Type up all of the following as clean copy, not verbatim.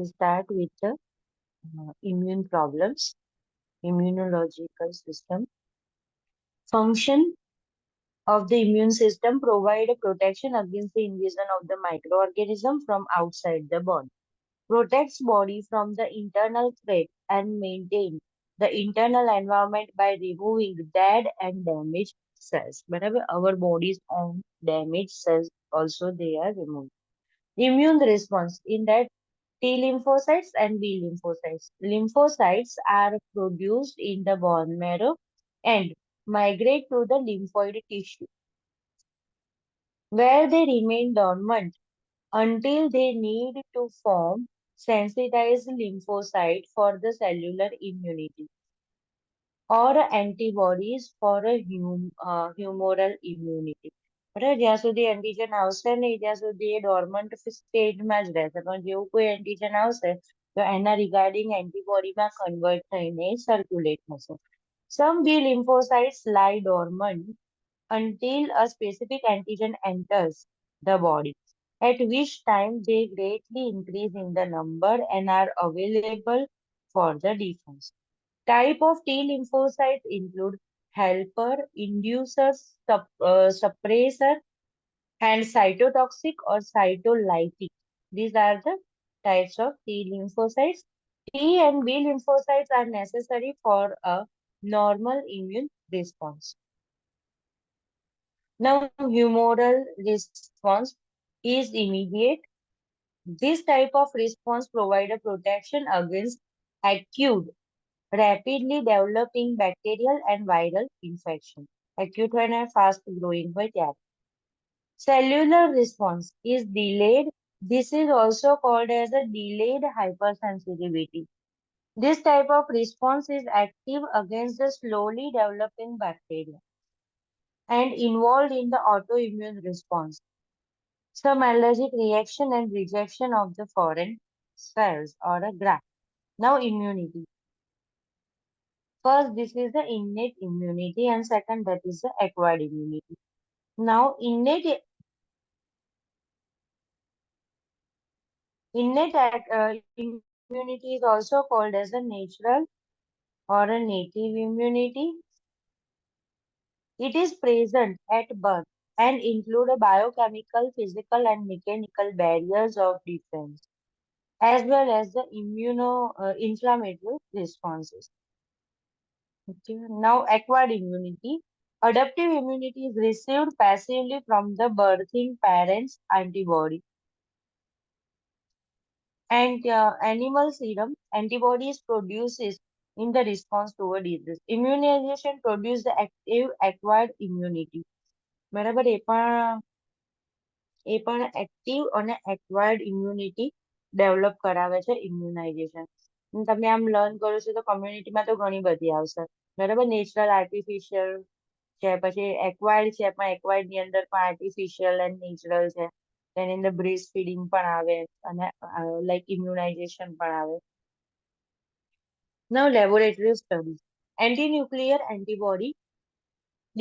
We start with the immune problems, immunological system. Function of the immune system provide a protection against the invasion of the microorganism from outside the body, protects body from the internal threat and maintain the internal environment by removing dead and damaged cells. Whenever our body's own damaged cells also they are removed. Immune response in that T lymphocytes and B lymphocytes. Lymphocytes are produced in the bone marrow and migrate to the lymphoid tissue, where they remain dormant until they need to form sensitized lymphocyte for the cellular immunity or antibodies for a humoral immunity. બરાબર જ્યાં સુધી antigen આવશે નહીં ત્યાં સુધી એ ડોર્મન્ટ સ્ટેજમાં જ રહેશે પણ જેવું કોઈ એન્ટીજન આવશે તો એના રિગાર્ડિંગ એન્ટીબોડીમાં કન્વર્ટ થઈને સર્ક્યુલેટ થશે. Some B lymphocytes lie dormant until a specific antigen enters the body, at which time they greatly increase in the number and are available for the defense. Type of T lymphocytes include helper, inducer, suppressor, and cytotoxic or cytolytic. These are the types of T lymphocytes. T and B lymphocytes are necessary for a normal immune response. Now, humoral response is immediate. This type of response provides a protection against acute, rapidly developing bacterial and viral infection. Acute and fast growing હોય ત્યારે. Cellular response is delayed. This is also called as a delayed hypersensitivity. This type of response is active against the slowly developing bacteria and involved in the autoimmune response. Some allergic reaction and rejection of the foreign cells or a graft. Now immunity. First, this is the innate immunity and second that is the acquired immunity. Now immunity is also called as a natural or a native immunity. It is present at birth and include a biochemical, physical and mechanical barriers of defense, as well as the inflammatory responses. Okay. Now, acquired immunity. Adaptive immunity is received passively from the birthing parent's antibody. And animal serum antibodies produces in the response to a disease. Immunization produces the active acquired immunity. બરાબર એ પણ active અને acquired immunity develop કરાવે છે immunisation. તમે આમ learn કરો છો તો કમ્યુનિટીમાં તો ઘણી બધી આવશે બરાબર નેચરલ આર્ટિફિશિયલ છે પછી એક્વાયર્ડ છે પણ એક્વાયર્ડ ની અંદર પણ આર્ટિફિશિયલ એન્ડ નેચરલ છે તેની અંદર બ્રેસ્ટ ફીડિંગ પણ આવે અને લાઈક ઇમ્યુનાઇઝેશન પણ આવે. Now laboratory studies. Anti-nuclear antibody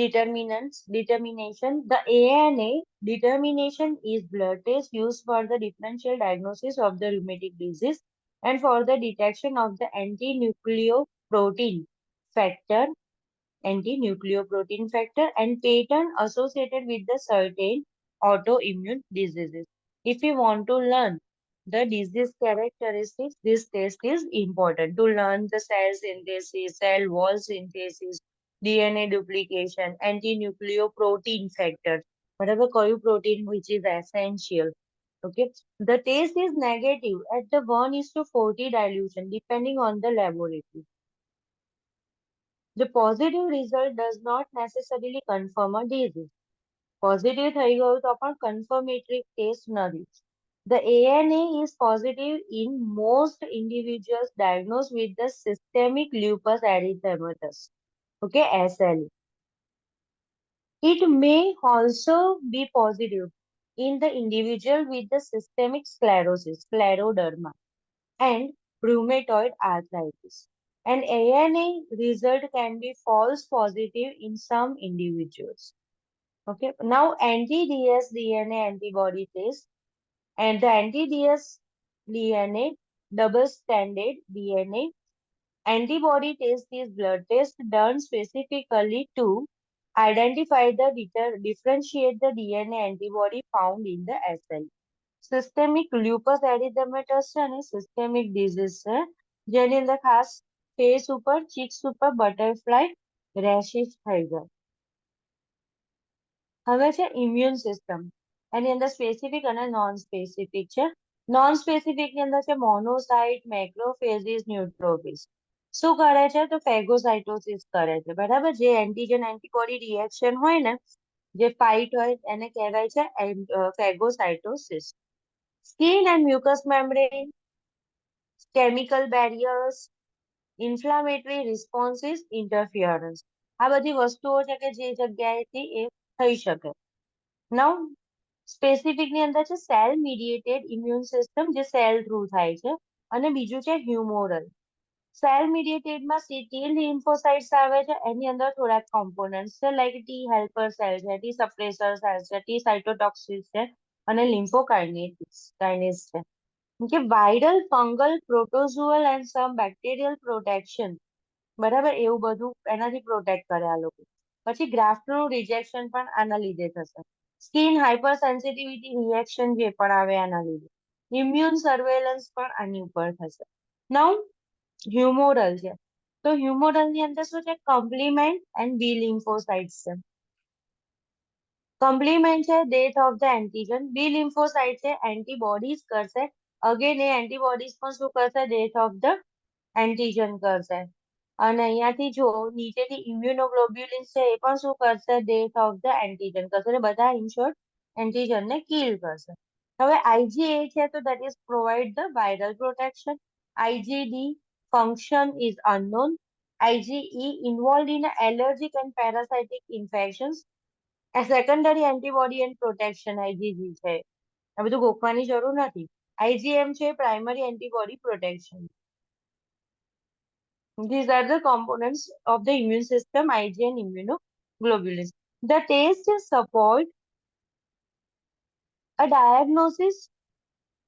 determination. The ANA determination is blood test used for the differential diagnosis of the rheumatic disease and for the detection of the anti-nucleoprotein factor and pattern associated with the certain autoimmune diseases. If you want to learn the disease characteristics, this test is important to learn the cell synthesis, cell wall synthesis, DNA duplication, anti-nucleoprotein factor, whatever protein which is essential. Okay, the test is negative at the 1:40 dilution depending on the laboratory. The positive result does not necessarily confirm a disease. Positive થઈ ગયું તો પણ confirmatory test નથી. The ANA is positive in most individuals diagnosed with the systemic lupus erythematosus. Okay, SLE. It may also be positive in the individual with the systemic sclerosis, scleroderma, and rheumatoid arthritis. An ANA result can be false positive in some individuals. Okay, now anti-DS DNA antibody test and the anti-DS DNA double-stranded DNA. Antibody test is blood test done specifically to identify the differentiate the DNA antibody found in the SL. Systemic lupus erythematosus છે અને systemic disease છે જેની અંદર ખાસ face ઉપર cheeks ઉપર butterfly rashes થઈ જાય. હવે છે ઇમ્યુન સિસ્ટમ. એની અંદર સ્પેસિફિક અને નોન સ્પેસિફિક છે. નોન સ્પેસિફિક ની અંદર છે મોનોસાઇટ, મેક્રોફેજીસ, ન્યુટ્રોફિલ્સ. શું કરે છે તો ફેગોસાઇટોસિસ કરે છે. બરાબર, જે એન્ટીજન એન્ટીબોડી રિએક્શન હોય ને, જે ફાઇટ હોય એને કહેવાય છે phagocytosis. Skin and mucus membrane, chemical barriers, inflammatory responses, interference. આ બધી વસ્તુઓ છે કે જે જગ્યાએથી એ થઈ શકે. નાઉ સ્પેસિફિક ની અંદર છે સેલ મીડિયેટેડ ઇમ્યુન સિસ્ટમ, જે સેલ થ્રુ થાય છે, અને બીજું છે હ્યુમોરલ. સેલ મીડિયેટેડમાં ટી લિમ્ફોસાઇટ્સ આવે છે. એની અંદર થોડાક કોમ્પોનન્ટ્સ છે લાઈક ટી હેલ્પર સેલ છે, ટી સપ્રેસર સેલ છે, ટી સાઇટોટોક્સિસ છે અને લિમ્ફોકાઇનેસ છે. કે viral, fungal, protozoal and some bacterial protection. બરાબર, એવું બધું એનાથી પ્રોટેક્ટ કરે આ લોકો. પછી ગ્રાફ્ટનું રિજેક્શન પણ આના લીધે થશે. સ્કિન હાઇપર સેન્સિટિવિટી રિએક્શન જે પણ આવે આના લીધે. ઇમ્યુન સર્વેલન્સ પણ આની ઉપર થશે. નાઉ હ્યુમોરલ છે. તો હ્યુમોરલ ની અંદર શું છે? કોમ્પ્લિમેન્ટ એન્ડ બી લિમ્ફોસાઇટ્સ છે. કોમ્પ્લિમેન્ટ છે death of the antigen. B lymphocyte છે એન્ટીબોડીઝ કરશે. અગેન એ એન્ટીબોડીઝ પણ શું કરશે? ડેથ ઓફ ધ એન્ટીજન કરશે. અને અહીંયાથી જો નીચેથી ઇમ્યુનોગ્લોબ્યુલિન્સ છે એ પણ શું કરશે? ડેથ ઓફ ધ એન્ટીજન કરશે. એટલે બધા ઇનશોર્ટ એન્ટીજનને કિલ કરશે. હવે IgA છે તો that is provide the viral protection. IgD function is unknown. IgE involved in allergic and parasitic infections. A secondary antibody and protection IgG છે. આ બધું ગોખવાની જરૂર નથી. IgM છે primary antibody protection. These are the components of the immune system, Ig and immunoglobulins. The test support a diagnosis,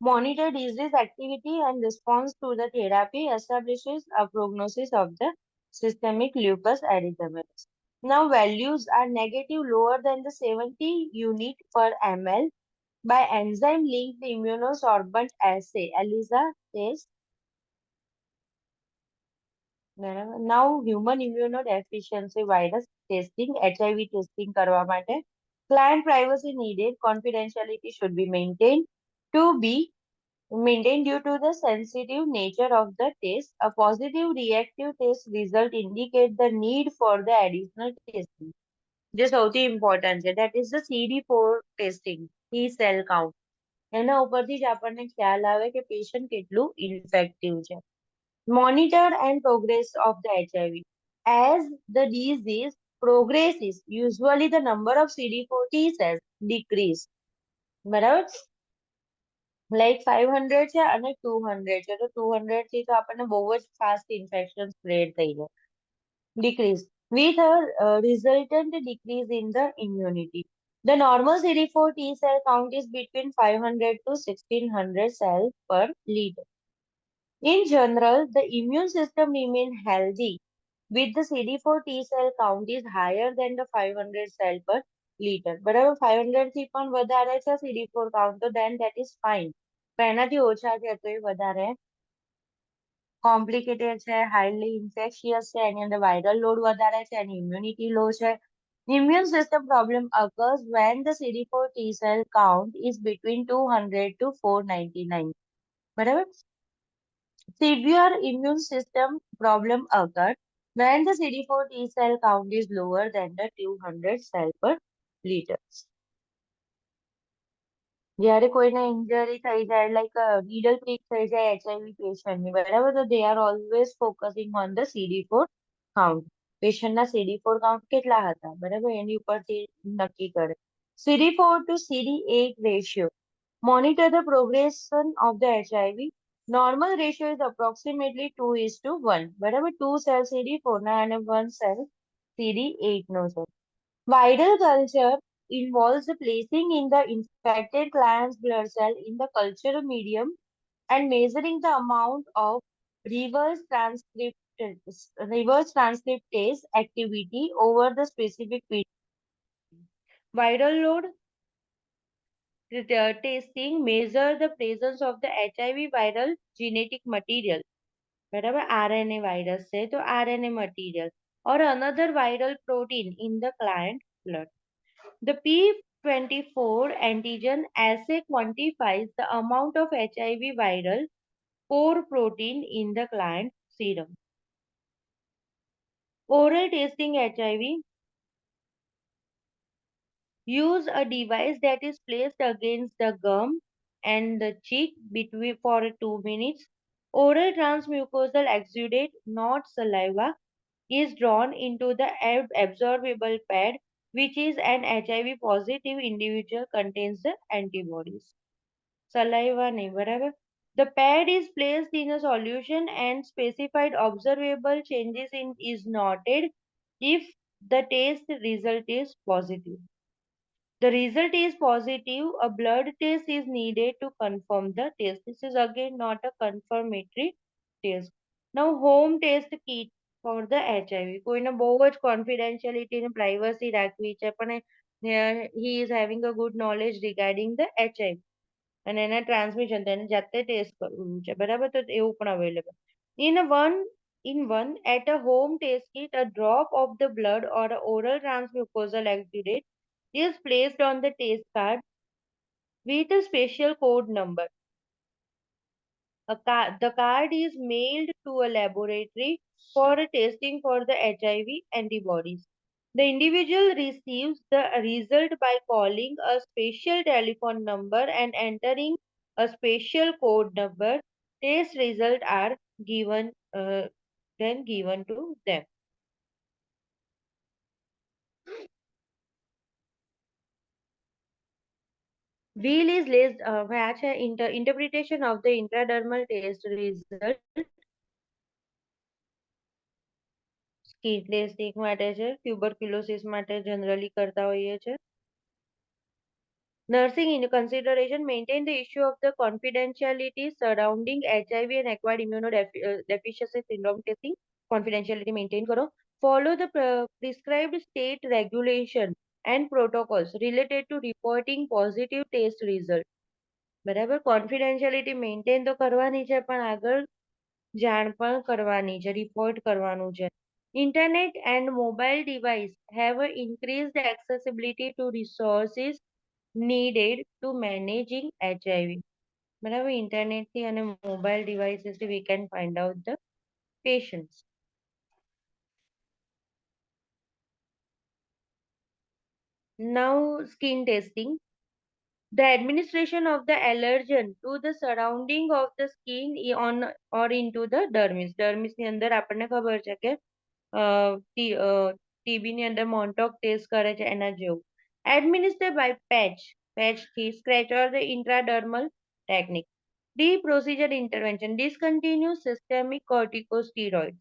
monitor disease activity and response to the therapy, establishes a prognosis of the systemic lupus erythematosus. Now values are negative lower than the 70 unit per ml by enzyme linked immunosorbent assay, ELISA test. Now human immunodeficiency virus testing, HIV testing કરવા માટે client privacy needed, confidentiality should be maintained. To be maintained due to the sensitive nature of the test, a positive reactive test result indicate the need for the additional testing. જે સૌથી important છે, that is the CD4 testing, T cell count. એના ઉપરથી જ આપણને ખ્યાલ આવે કે પેશન્ટ કેટલું ઇન્ફેક્ટિવ છે. Monitor and progress of the HIV. As the disease progresses, usually the number of CD4 T cells decrease. બરાબર, લાઈક 500 છે અને 200 છે, તો 200 થી તો આપણને બહુ જ ફાસ્ટ ઇન્ફેક્શન સ્પ્રેડ થઈ જાય. Decrease with a resultant decrease in the immunity. The normal CD4 T cell count is between 500 to 1600 cells per liter. In general, the immune system remains healthy with the CD4 T cell count is higher than the 500 cell per liter. બરાબર, 500 થી પણ વધારે છે CD4 count, તો then that is fine. પણ એનાથી ઓછા છે તો એ વધારે કોમ્પ્લિકેટેડ છે, હાઈલી ઇન્ફેક્શિયસ છે, એની અંદર વાયરલ લોડ વધારે છે, એની ઇમ્યુનિટી લો છે. Immune system problem occurs when the CD4 T cell count is between 200 to 499. બરાબર, severe immune system problem occur when the CD4 T cell count is lower than the 200 cell per liter. જ્યારે કોઈને injury થઈ જાય, like needle prick થઈ જાય HIV પેશન્ટની, બરાબર, તો they are always focusing on the CD4 count. પેશન્ટના CD4 કાઉન્ટ કેટલા હતા, બરાબર, એની ઉપરથી નક્કી કરે. CD4 to CD8 ratio. Monitor the progression of the HIV. Normal ratio is approximately 2:1. બરાબર, 2 સેલ CD4 ના અને 1 સેલ CD8 નો છે. Viral culture involves the placing in the infected client's blood cell in the culture medium and measuring the amount of reverse transcript reverse transcriptase activity over the specific period. Viral load testing measure the presence of the HIV viral genetic material. बराबर RNA virus है तो RNA material or another viral protein in the client blood. The P24 antigen assay quantifies the amount of HIV viral core protein in the client serum. Oral testing HIV use a device that is placed against the gum and the cheek between for 2 minutes. Oral transmucosal exudate, not saliva, is drawn into the absorbable pad, which is an HIV positive individual contains the antibodies. Saliva नहीं बराबर. The pad is placed in a solution and specified observable changes in is noted if the test result is positive. The result is positive, a blood test is needed to confirm the test. This is again not a confirmatory test. Now, home test kit for the HIV. કોઈને બહુ જ confidentiality and privacy રાખવી છે પણ he is having a good knowledge regarding the HIV અને એના transmission તેને જાતે ટેસ્ટ કરવું છે બરાબર તો એવું પણ available in one at a home test kit a drop of the blood or a oral transmucosal exudate is placed on the test card with a special code number. The card is mailed to a laboratory for a testing for the HIV antibodies. The individual receives the result by calling a special telephone number and entering a special code number. Test results are then given to them. Wheel is less interpretation of the intradermal test result. Skin testing માટે છે tuberculosis માટે generally કરતા હોઈએ છે nursing in consideration maintain the issue of the confidentiality surrounding HIV and acquired immunodeficiency syndrome testing confidentiality maintain करो follow the prescribed state regulation and protocols related to reporting positive test result બરાબર confidentiality maintain તો કરવાની છે પણ આગળ જાણ પણ કરવાની છે report કરવાનું છે internet and mobile device have increased accessibility to resources needed to managing HIV બરાબર internet થી અને mobile devices થી we can find out the patients. Now skin testing. The administration of the allergen to the surrounding of the skin on or into the dermis. Dermis ની અંદર આપણને ખબર છે કે ટીબી ની અંદર મોન્ટોક ટેસ્ટ કરે છે એના જેવું. Administered by patch થી scratch or the intradermal technique. Pre-procedure intervention. Discontinue systemic corticosteroids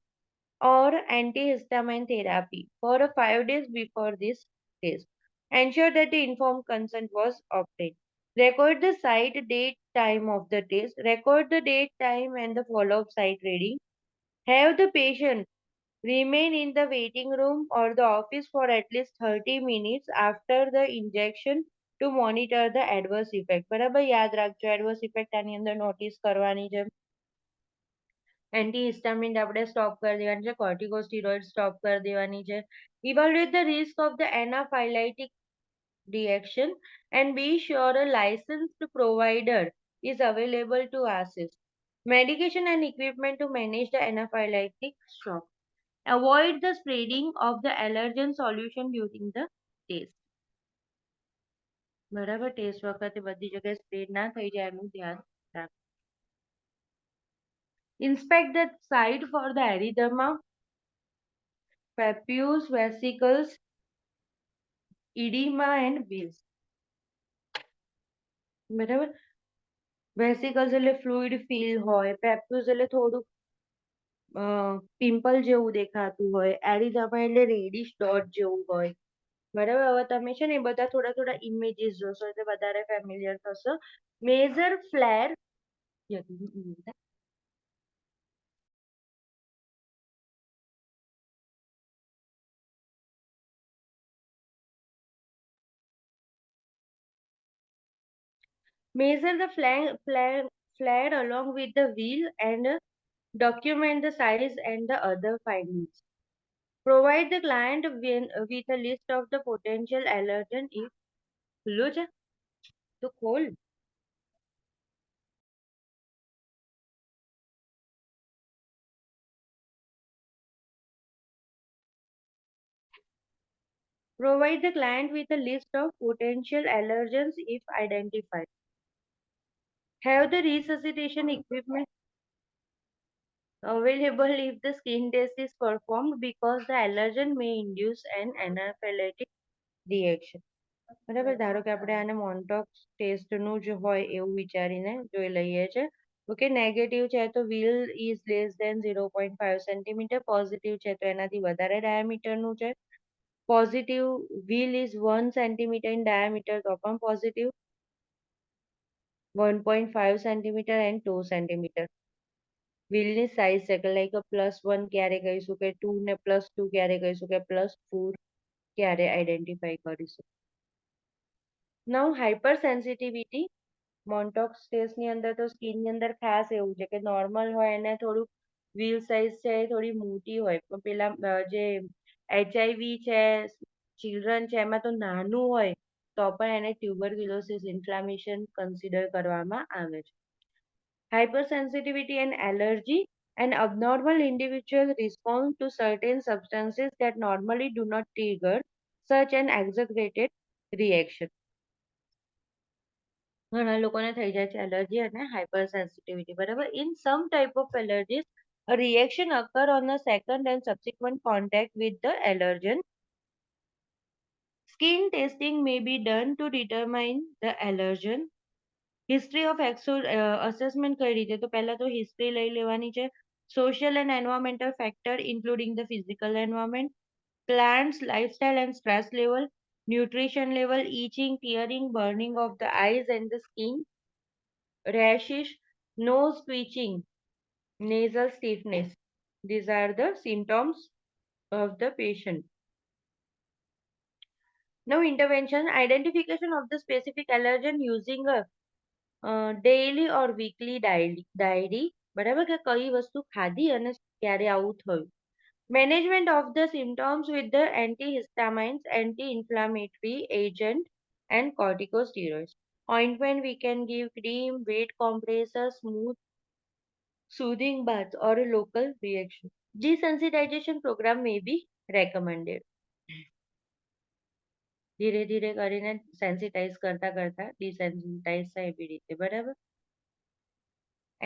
or antihistamine therapy for 5 days before this test. Ensure that the informed consent was obtained. Record the site, date, time of the test. Record the date, time, and the follow-up site reading. Have the patient remain in the waiting room or the office for at least 30 minutes after the injection to monitor the adverse effect. બરાબર યાદ રાખજો adverse effect આની અંદર notice કરવાની છે. એન્ટીહિસ્ટામિન આપણે stop કરી દેવાની છે કોર્ટિકોસ્ટેરોઇડ સ્ટોપ કરી દેવાની છે evaluate the risk of the anaphylactic reaction and be sure a licensed provider is available to assist medication and equipment to manage the anaphylactic shock avoid the spreading of the allergen solution during the test બરાબર test વખતે બધી જગ્યાએ spread ના થઈ જાય એનું ધ્યાન રાખો inspect the site for the erythema papules vesicles edema and veins બરાબર વેસિકલ્સ એટલે ફ્લુઇડ ફીલ હોય પેપ્યુલ્સ એટલે થોડું પિમ્પલ જેવું દેખાતું હોય એરિઝામા એટલે રેડિશ ડોટ જેવું હોય બરાબર હવે તમે છે ને એ બધા થોડા થોડા ઇમેજીસ જોશો એટલે વધારે ફેમિલિયર થશો major flare Measure the flag along with the wheel and document the size and the other findings. Provide the client with a list of the potential allergen if खुल्लो जा तो खोल. Provide the client with a list of potential allergens if identified. Have the resuscitation equipment available if the skin test is performed because the allergen may induce an anaphylactic reaction. બરાબર, ધારો કે આપણે આને મોન્ટોક્સ ટેસ્ટનું જ હોય એવું વિચારીને જોઈ લઈએ છે. ઓકે, નેગેટિવ છે તો wheal is less than 0.5 centimetre, positive છે તો એનાથી વધારે ડાયામીટરનું છે. Positive wheal is 1 centimetre in diameter તો પણ પોઝિટિવ, 1.5 સેન્ટીમીટર એન્ડ 2 સેન્ટીમીટર. વ્હીલની સાઇઝ છે કે લાઈક +1 ક્યારે કહીશું, કે 2 ને +2 ક્યારે કહીશું, કે +4 ક્યારે આઈડેન્ટિફાઈ કરીશું. નાઉ હાઇપર સેન્સિટિવિટી મોન્ટોક્સ ટેસ્ટની અંદર તો સ્કિનની અંદર ખાસ એવું છે કે નોર્મલ હોય એને થોડુંક વ્હીલ સાઇઝ છે એ થોડી મોટી હોય, પણ પેલા જે એચઆઈવી છે, ચિલ્ડ્રન છે એમાં તો નાનું હોય તો પણ એને ટ્યુબરક્યુલોસિસ ઇન્ફ્લામેશન કન્સિડર કરવામાં આવે છે. Hypersensitivity and allergy, an abnormal individual response to certain substances that normally do not trigger such an exaggerated reaction. ઘણા લોકોને થઈ જાય છે એલર્જી અને હાઇપર સેન્સિટિવિટી, બરાબર. In some type of allergies a reaction occur on the second and subsequent contact with the allergen. Skin testing may be done to determine the allergen. History of assessment કઈ રીતે, તો પહેલા તો history લઈ લેવાની છે. Social and environmental factor including the physical environment, plants, lifestyle and stress level, nutrition level, itching, tearing, burning of the eyes and the skin, rashes, nose twitching, nasal stiffness. These are the symptoms of the patient. Now intervention, identification of the specific allergen using a daily or weekly diary, બરાબર, કે કઈ વસ્તુ ખાધી અને ક્યારે આવું થયું. Management of the symptoms with the antihistamines, anti inflammatory agent and corticosteroids. Ointment we can give cream, weight compressor, smooth soothing bath or a local reaction. Desensitization program may be recommended. ધીરે ધીરે કરીને sensitise કરતા કરતા ડિસેન્સિટાઇઝ થાય એવી રીતે, બરાબર.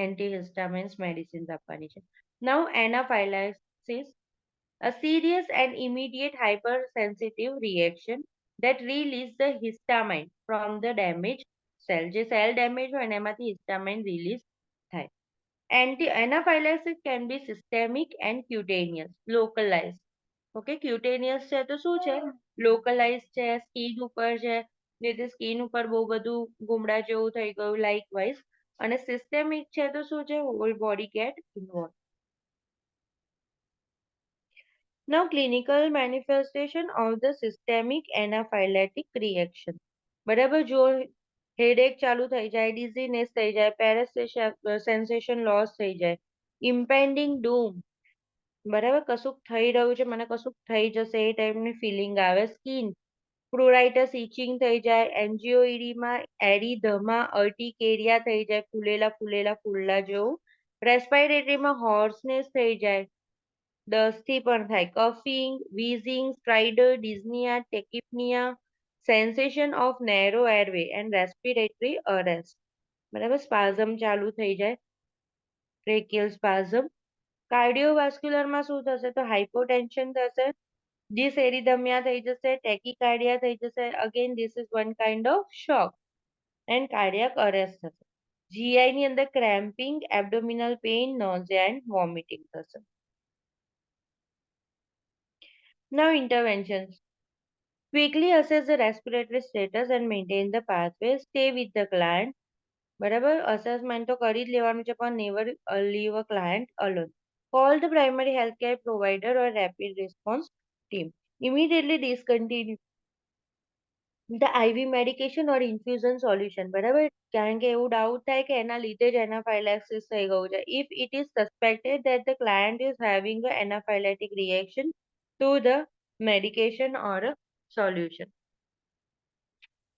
એન્ટીહિસ્ટામિન્સ medicines આપવાની છે. નાઉ એનાફાઇલાક્સિસ, a serious and immediate hypersensitive reaction that release the histamine from the damaged cell. જે સેલ ડેમેજ હોય ને એમાંથી હિસ્ટામાઇન રિલીઝ થાય. Anaphylaxis can be systemic and cutaneous, localized. Okay, cutaneous છે તો શું છે, લોકલાઇઝ છે, સ્કિન ઉપર છે, જેથી સ્કિન ઉપર બહુ બધું ગુમડા જેવું થઈ ગયું લાઇક વાઇઝ. અને સિસ્ટેમિક છે તો શું છે, whole body get involve. Now clinical manifestation of the systemic anaphylactic reaction. બરાબર, જો હેડેક ચાલુ થઈ જાય, ડિઝીનેસ થઈ જાય, સેન્સેશન લોસ થઈ જાય, ઇમ્પેન્ડિંગ ડૂમ, બરાબર, કશુંક થઈ રહ્યું છે, મને કશુંક થઈ જશે એ ટાઈપની ફિલિંગ આવે. સ્કિન પ્રુરાઇટસ, ઇચિંગ થઈ જાય, એન્જીઓઇડીમાં, એરીધમા, અર્ટિકેરિયા થઈ જાય, ફૂલેલા ફૂલેલા ફૂલડા જેવું. રેસ્પાયરેટરીમાં હોર્સનેસ થઈ જાય, દસ્તથી પણ થાય, coughing, wheezing, stridor, dyspnoea, tachypnoea, sensation of narrow airway and respiratory arrest, બરાબર. સ્પાઝમ ચાલુ થઈ જાય, ટ્રેકિયલ સ્પાઝમ. કાર્ડિયોવાસ્ક્યુલરમાં શું થશે, તો હાઇપોટેન્શન થશે, ડિસએરિધમિયા થઈ જશે, ટેકિકાર્ડિયા થઈ જશે. Again this is one kind of shock and cardiac arrest થશે. જીઆઈ ની અંદર ક્રેમ્પિંગ, એબ્ડોમિનલ પેઇન, નોઝિયા એન્ડ વોમિટિંગ થશે. Now interventions. Quickly assess the respiratory status and maintain the pathway. Stay with the client. બરાબર, અસેસમેન્ટ તો કરી જ લેવાનું છે, પણ never leave a client alone. Call the primary health care provider or rapid response team. Immediately discontinue the IV medication or infusion solution. બરાબર, કારણ કે એવું ડાઉટ થાય કે એના લીધે જ એનાફાઇલેક્સિસ થઈ ગયું છે. If it is suspected that the client is having a anaphylactic reaction to the medication or a solution.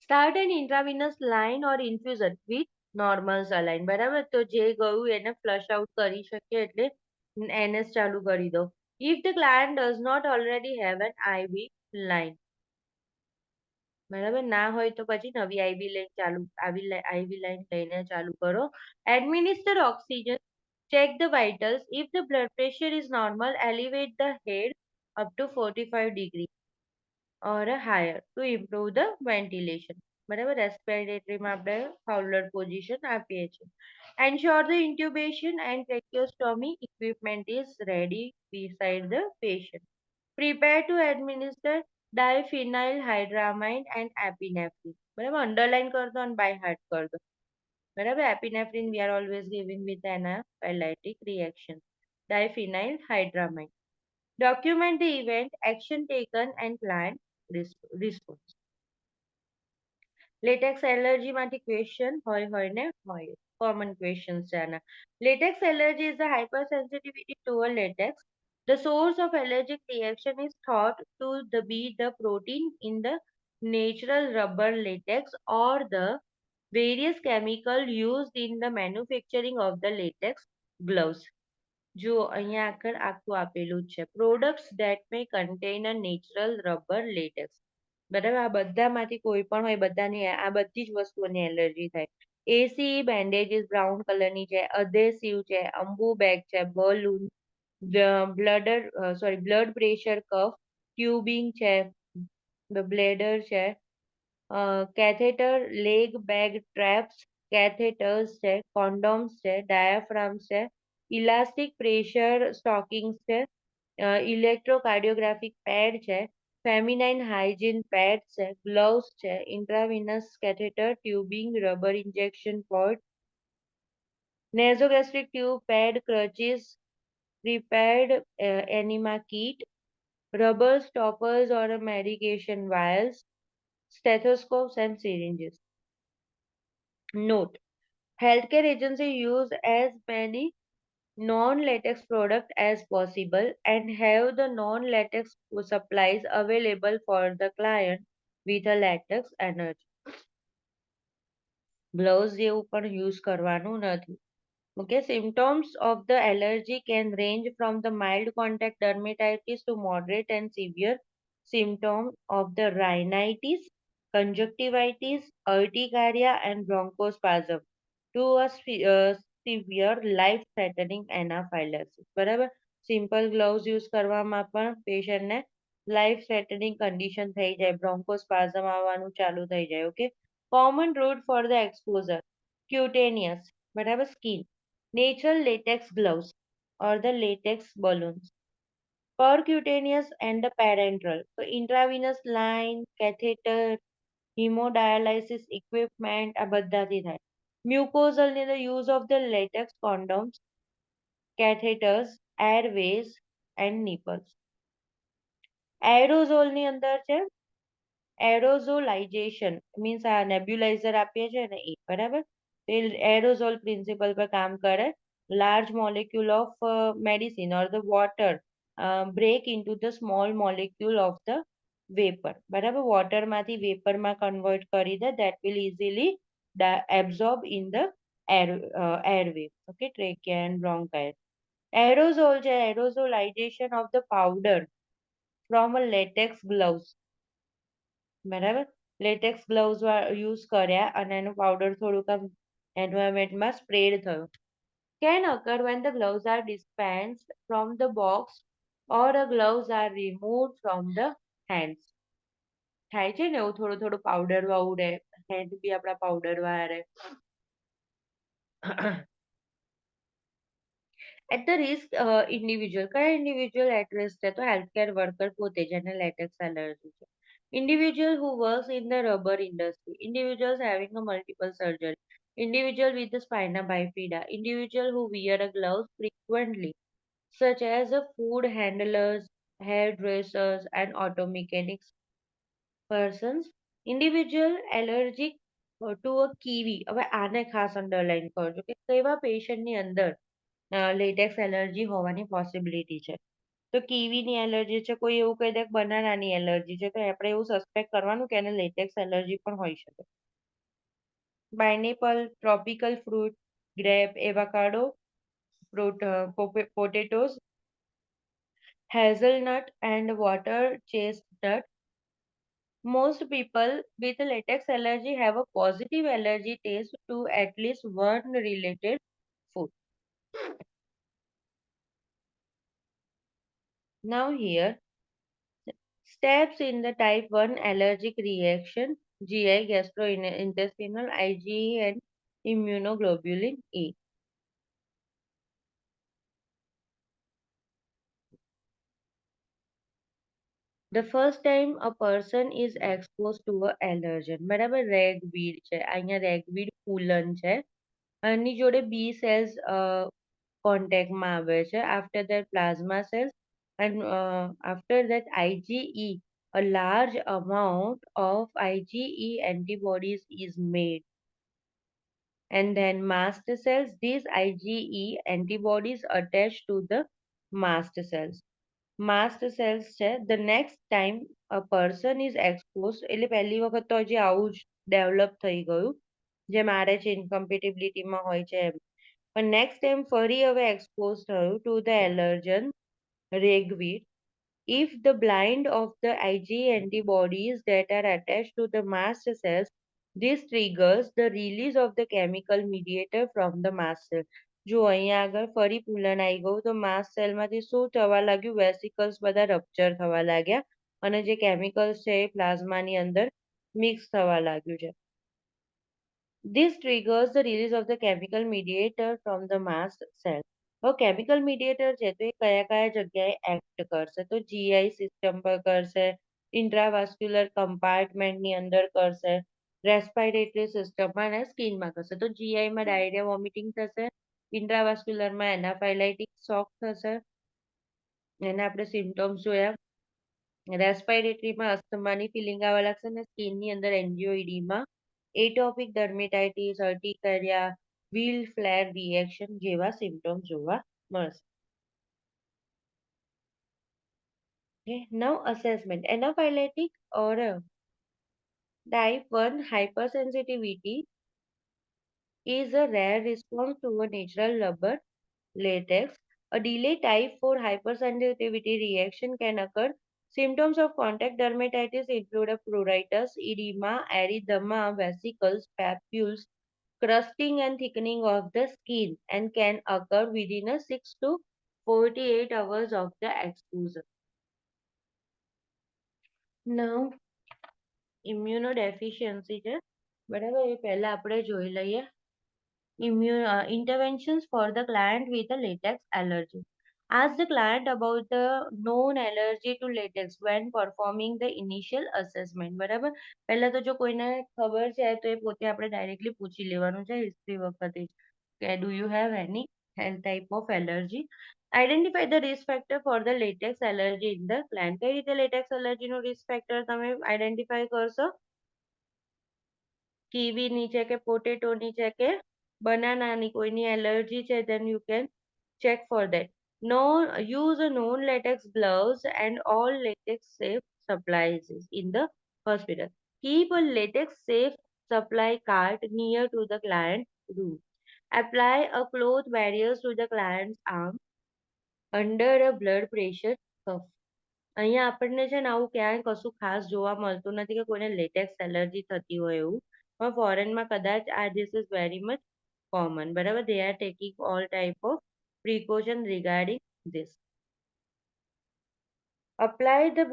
Start an intravenous line or infusion with normal saline. બરાબર, તો જે ગયું એને ફ્લશ આઉટ કરી શકીએ એટલે NS ચાલુ કરી દો. If the client does not already have an IV line. બરાબર, ના હોય તો પછી નવી આઈવી લાઈન ચાલુ આઈવી લાઈન લઈને ચાલુ કરો. Administer oxygen. Check the vitals. If the blood pressure is normal, elevate the head up to 45 degrees or higher to improve the ventilation. બરાબર, રેસ્પિરેટરીમાં આપણે ફાઉલર પોઝિશન આપીએ છીએ. Ensure the intubation and tracheostomy equipment is ready beside the patient. Prepare to administer diphenylhydramine and epinephrine. બરાબર, underline કર દો અને by heart કર દો. બરાબર, એપિનેફ્રિન we are always giving with anaphylactic reaction. Diphenylhydramine. Document the event, action taken and plan response. Latex allergy માંથી question હોય ને હોય કોમન ક્વેશ્ચન છે આના. Latex allergy is the hypersensitivity toward latex. The source of allergic reaction is thought to be the protein in the natural rubber latex or the various chemical used in the manufacturing of the latex gloves. જો અહીંયા આગળ આખું આપેલું છે, products that may contain a natural rubber latex. બરાબર, આ બધામાંથી કોઈ પણ હોય, બધાની આ બધી જ વસ્તુઓની એલર્જી થાય. એસી બેન્ડેજીસ બ્રાઉન કલરની છે, અધેસિવ છે, અંબુ બેગ છે, balloon, blood pressure cuff, tubing છે, બ્લેડર છે, catheter, leg bag traps, catheters છે, કોન્ડોમ્સ છે, ડાયાફ્રામ્સ છે, ઇલાસ્ટિક પ્રેશર સ્ટોકિંગ્સ છે, ઇલેક્ટ્રોકાર્ડિયોગ્રાફિક પેડ છે, ફેમિનાઇન હાઇજીન પેડ છે, ગ્લવ્સ છે, intravenous catheter, tubing, rubber injection port, nasogastric tube, pad, crutches, prepared enema kit, rubber stoppers or medication vials, stethoscopes and syringes. Note: healthcare agency use as many non-latex product as possible and have the non-latex supplies available for the client with a latex allergy. Gloves જેવું પણ use કરવાનું નથી. Okay, symptoms of the allergy can range from the mild contact dermatitis to moderate and severe symptoms of the rhinitis, conjunctivitis, urticaria, and bronchospasm to a severe life-threatening anaphylaxis. બરાબર, simple gloves use કરવામાં પણ પેશન્ટને life threatening condition થઈ જાય, બ્રોન્કોસ્પાઝમ આવવાનું ચાલુ થઈ જાય. Okay, common route for the exposure, cutaneous, બરાબર, skin, natural latex gloves or the latex balloons, percutaneous and the parenteral. So intravenous line, catheter, hemodialysis equipment આ બધાથી થાય. Mucosal ની the use of the latex condoms, catheters, airways and nipples. Aerosol ની અંદર છે એરોઝોલાઇઝેશન, means આ nebulizer આપીએ છીએ ને એ, બરાબર, એ એરોઝોલ પ્રિન્સિપલ પર કામ કરે. Large molecule of medicine or the water break into the small molecule of the vapour. બરાબર, વોટરમાંથી વેપરમાં કન્વર્ટ કરી દે, that will easily absorb in the airway. Okay, trachea and bronchial. Aerosol છે aerosolization of the powder from a latex gloves. બરાબર, latex gloves use કર્યા અને એનું પાવડર થોડુંક આમ એન્વાયરમેન્ટમાં સ્પ્રેડ થયું. Can occur when the gloves are dispensed from the box or the gloves are removed from the hands. થાય છે ને એવું, થોડું થોડું પાવડર વાળું રહે, હેન્ડ બી આપણા પાવડર વાળા રહે. એટ ધ રિસ્ક ઇન્ડિવિજ્યુઅલ, કયા ઇન્ડિવિજ્યુઅલ એટ રિસ્ક છે? તો હેલ્થકેર વર્કર પોતે, જેને લેટેક્સ એલર્જી છે. Individual who works in the rubber industry, individuals having a multiple surgery, Individual with the spina bifida. Individual who wear a gloves frequently, such as a food handlers, hairdressers, and auto mechanics persons. Individual allergic to a kiwi. હવે આને ખાસ underline કરજો કે કેવા પેશન્ટની અંદર latex allergy હોવાની possibility છે. તો કીવીની એલર્જી છે, કોઈ એવું કહી દે કે બનાનાની એલર્જી છે, તો આપણે એવું સસ્પેક્ટ કરવાનું કે એને લેટેક્સ એલર્જી પણ હોઈ શકે. Pineapple, tropical fruit, grape, avocado, potatoes, hazelnut, and water chestnut. Most people with latex allergy have a positive allergy taste to at least one related food. Now here, steps in the type 1 allergic reaction, GI, gastrointestinal, IgE, and immunoglobulin E. The first time a person is exposed to a allergen, બરાબર રેગવીડ છે, અહીંયા રેગવીડ ફૂલન છે, આની જોડે બી cells કોન્ટેક્ટમાં આવે છે. After that plasma cells, and after that IgE, a large amount of IgE antibodies is made, and then mast cells. These IgE antibodies attach to the mast cells. Mast cells છે. The next time a person is exposed, એટલે પહેલી વખત તો હજી આવું જ develop થઈ ગયું, જેમ RH ઇનકમ્પેટિબિલિટીમાં હોય છે એમ. પણ નેક્સ્ટ ટાઈમ ફરી હવે એક્સપોઝ થયું to the allergen ragweed. If the blind of the IgE antibodies that are attached to the mast cells, this triggers the release of the chemical mediator from the mast cell. જો અહીંયા આગળ ફરી પુલન આવી ગયું તો માસ્ટ સેલમાંથી શું થવા લાગ્યું, વેસિકલ્સ બધા રપ્ચર થવા લાગ્યા અને જે કેમિકલ્સ છે એ પ્લાઝમાની અંદર મિક્સ થવા લાગ્યું છે. This triggers the release of the chemical mediator from the mast cell. હવે કેમિકલ મીડિયેટર છે તો એ કયા કયા જગ્યાએ એક્ટ કરશે, તો જીઆઈ સિસ્ટમ પર કરશે, ઇન્ટ્રાવાસ્ક્યુલર કમ્પાર્ટમેન્ટની અંદર કરશે, રેસ્પિરેટરી સિસ્ટમમાં અને સ્કિનમાં કરશે. તો જીઆઈમાં ડાયરિયા વોમિટિંગ થશે, ઇન્ટ્રાવાસ્ક્યુલરમાં એનાફાઇલાઇટિક શોક થશે, એના આપણે સિમ્ટમ્સ જોયા. રેસ્પિરેટરીમાં અસ્થમાની ફિલિંગ આવવા લાગશે અને સ્કિનની અંદર એન્જીઓઇડીમાં એટોપિક ડર્મેટાઇટિસ, અર્ટિકેરિયા, વ્હીલ ફ્લેર રિએક્શન જેવા સિમ્ટમ્સ જોવા મળશે. Okay, now assessment. Anaphylactic or type 1 hypersensitivity is a rare response to a natural rubber latex. A delayed type 4 hypersensitivity reaction can occur. Symptoms of contact dermatitis include a pruritus, edema, erythema, vesicles, papules, crusting and thickening of the skin, and can occur within a 6 to 48 hours of the exposure. Now, immunodeficiency છે, બરાબર, એ પહેલા આપણે જોઈ લઈએ. Interventions for the client with a latex allergy. Ask the client about the known allergy to latex when performing the initial assessment. બરાબર, પહેલા તો જો કોઈને ખબર છે તો એ પોતે આપણે ડાયરેક્ટલી પૂછી લેવાનું છે હિસ્ટ્રી વખતે કે do you have any type of allergy. Identify the risk factor for the latex allergy in the client. કઈ રીતે latex allergy નો risk factor તમે identify કરશો? કીવીની છે કે પોટેટોની છે કે બનાનાની કોઈની એલર્જી છે, then you can check for that. No, use a known latex gloves and all latex safe supplies in the hospital. Keep a latex safe supply cart near to the client room. Apply a cloth barrier to the client's arm under a blood pressure cuff. અહીંયા આપણને છે ને આવું ક્યાંય કશું ખાસ જોવા મળતું નથી કે કોઈને લેટેક્સ એલર્જી થતી હોય એવું, પણ ફોરેનમાં કદાચ આ this is very much common, બરાબર. They are taking all type of precaution regarding this. Apply the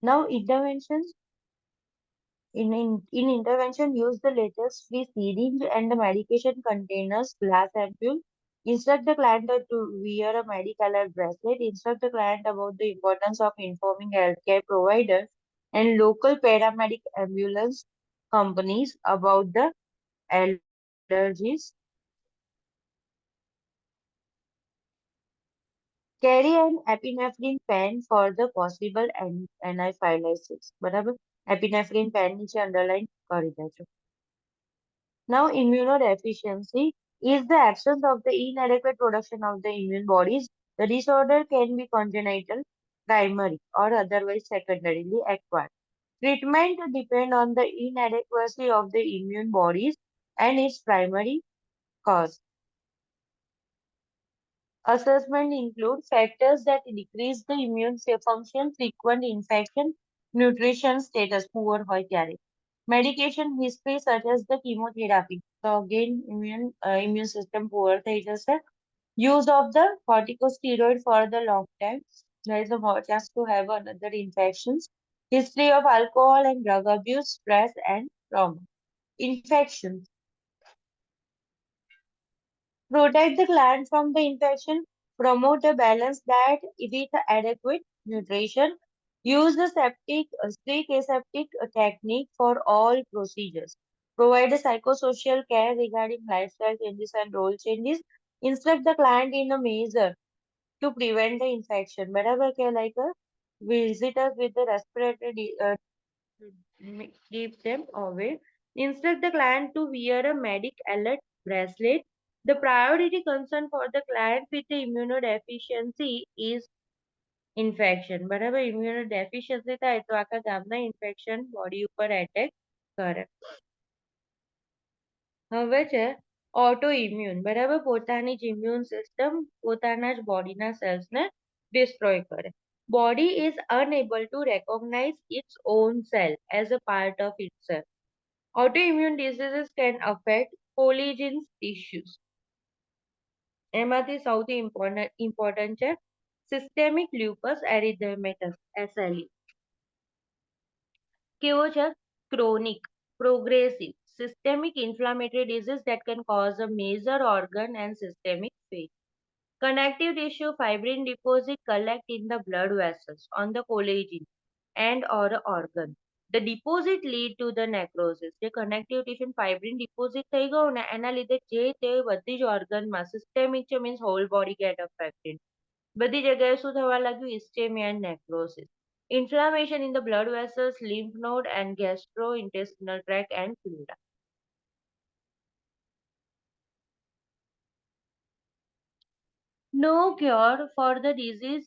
now interventions. In intervention, use the latex-free syringe and the medication containers, glass ampule. Instruct the client to wear a medical alert bracelet. Instruct the client about the importance of informing healthcare providers and local paramedic ambulance companies about the allergies carry an epinephrine pen for the possible anaphylaxis. બરાબર એપિનેફ્રિન pen નીચે underline કરી દેજો. Now, immunodeficiency is the absence of the inadequate production of the immune bodies. The disorder can be congenital, primary, or otherwise secondarily acquired. Treatment depend on the inadequacy of the immune bodies and its primary cause. Assessment include factors that decrease the immune function, frequent infection, nutrition status, poor હોય ત્યારે. Medication history such as the chemotherapy. So again, immune system poor થઈ જશે. Use of the corticosteroid for the long time. There is a more chance to have another infections. History of alcohol and drug abuse, stress and trauma. Infections. Protect the gland from the infection, promote a balanced diet with adequate nutrition, use the strict aseptic technique for all procedures, provide a psychosocial care regarding lifestyle changes and role changes, instruct the client in a measure to prevent the infection. બરાબર કે like visitors with the respiratory keep them away. Instruct the client to wear a medic alert bracelet. The priority concern for the client with the immunodeficiency is infection. બરાબર immunodeficiency થાય તો આખા ગામના infection body ઉપર attack કરે. હવે છે auto immune બરાબર પોતાની જ ઇમ્યુન સિસ્ટમ પોતાના જ બોડીના સેલ્સને ડિસ્ટ્રોય કરે. Body is unable to recognize its own cell as a part of itself. Autoimmune diseases can affect collagen tissues. એમાંથી સૌથી important છે systemic lupus erythematosus SLE. કેવો છે chronic progressive systemic inflammatory disease that can cause a major organ and systemic failure. Connective tissue fibrin deposit collect in the blood vessels on the collagen and or organ. The deposit lead to the necrosis. જે connective tissue fibrin deposit થઈ ગયું ને એના લીધે જે તે બધી જ organમાં systemic છે means whole body get affected. બધી જગ્યાએ શું થવા લાગ્યું ischemia and necrosis. Inflammation in the blood vessels, lymph node and gastrointestinal tract and pleura. No cure for the disease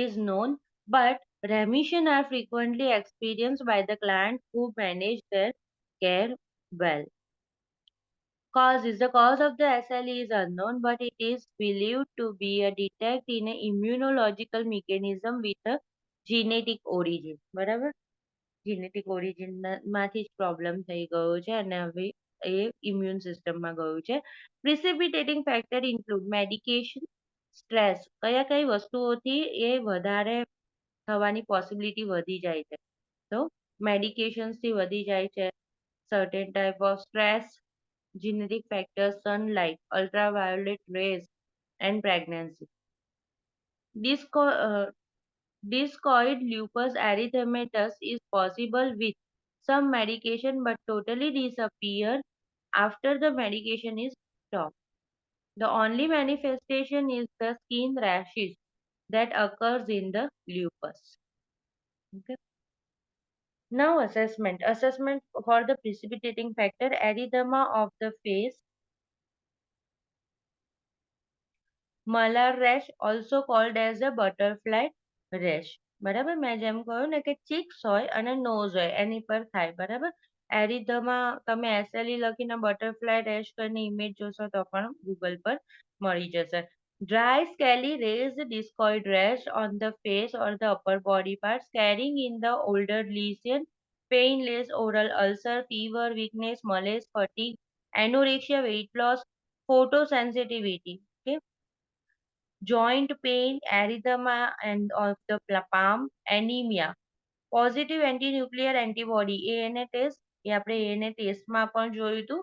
is known, but remission are frequently experienced by the client who manage their care well. The cause of the SLE is unknown, but it is believed to be a detect in an immunological mechanism with a genetic origin. બરાબર genetic origin માંથી જ problem થઈ ગયો છે અને હવે એ immune system માં ગયું છે. Precipitating factor include medication, stress. કયા કઈ વસ્તુઓથી એ વધારે થવાની પોસિબિલિટી વધી જાય છે તો મેડિકેશન્સ થી વધી જાય છે certain type of stress, genetic factors, sunlight, ultraviolet rays and pregnancy. Disco- uh, Discoid lupus erythematosus is possible with some medication but totally disappear after the medication is stopped. The only manifestation is the skin rashes that occurs in the lupus. Okay. Now assessment. Assessment for the precipitating factor erythema of the face, malar rash also called as a butterfly rash. બરાબર મેં જેમ કહ્યું ને કે cheeks હોય અને nose હોય એની પર થાય બરાબર એરિધમા તમે એસએલઈ લખીને બટરફ્લાય રેશ કરીને ઇમેજ જોશો તો પણ ગૂગલ પર મળી જશે. Dry, scaly, raised discoid rash on the face or the upper body parts, carrying in the older lesion, painless oral ulcer, fever, weakness, malaise, fatigue, anorexia, weight loss, photosensitivity. Okay. Joint pain, erythema and of the palm, anemia, positive anti-nuclear antibody ANA test એ આપણે ANA ટેસ્ટમાં પણ જોયું હતું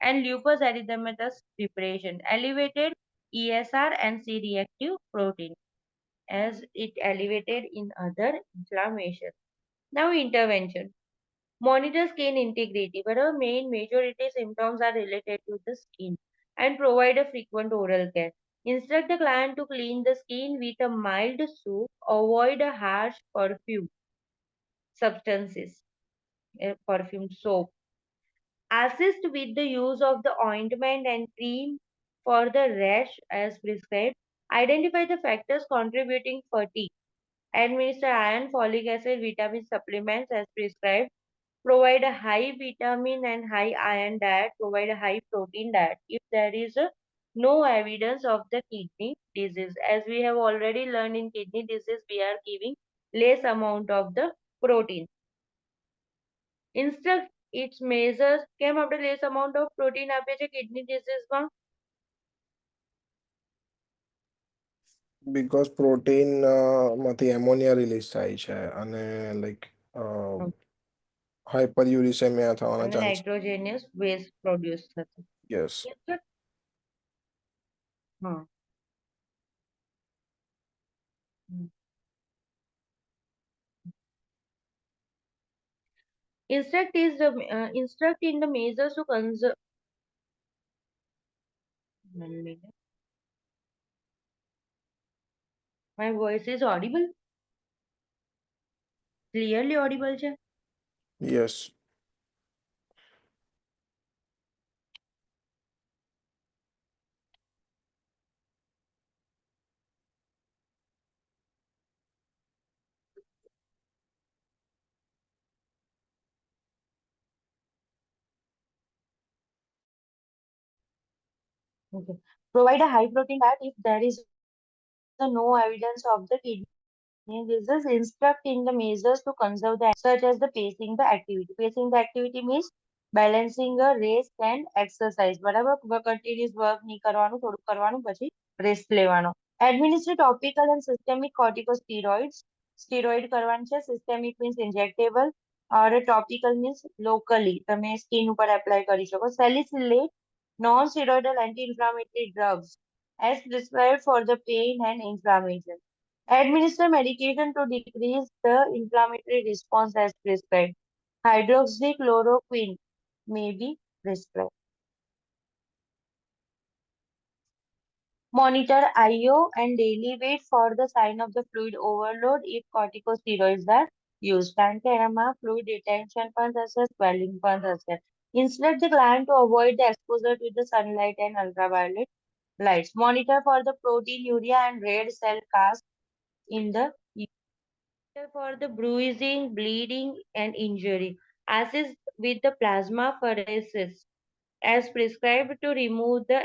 and lupus erythematosus preparation, elevated ESR and C-reactive protein as it elevated in other inflammation. Now intervention. Monitor skin integrity, but our main majority symptoms are related to the skin and provide a frequent oral care. Instruct the client to clean the skin with a mild soap, avoid a harsh perfume substances, perfume soap. Assist with the use of the ointment and cream for the rash as prescribed. Identify the factors contributing fatigue. Administer iron, folic acid, vitamin supplements as prescribed. Provide a high vitamin and high iron diet. Provide a high protein diet. If there is no evidence of the kidney disease, as we have already learned in kidney disease, we are giving less amount of the protein. Instruct its measures. કેમ આપણે less amount of protein આપીએ છીએ kidney disease માં? Because protein માંથી ammonia release થાય છે અને like હાઇપરયુરિસેમિયા થવાના અને ચાન્સ. nitrogenous waste produce થશે. યસ. Instruct, હા. Instruct in the measures to conserve. My voice is audible? Clearly audible છે? Yes. Okay. Provide a high protein diet if there is no evidence of the kidney disease. Instruct in the measures to conserve the such as the pacing the activity. Pacing the activity means balancing a race and exercise. બરાબર continuous work નહીં કરવાનું, થોડું કરવાનું પછી rest લેવાનો. Administer topical and systemic corticosteroids. Steroid કરવાનું છે. Systemic means injectable or topical means locally. તમે skin ઉપર apply કરી શકો. Salicylate non-steroidal anti-inflammatory drugs as prescribed for the pain and inflammation. Administer medication to decrease the inflammatory response as prescribed. Hydroxychloroquine may be prescribed. Monitor IO and daily weight for the sign of the fluid overload if corticosteroids are used. કારણ કે એમાં fluid retention પણ થશે, swelling પણ થશે. Instruct the client to avoid the exposure to the sunlight and ultraviolet lights. Monitor for the proteinuria and red cell cast in the for the bruising, bleeding, and injury. Assist with the plasmapheresis as prescribed to remove the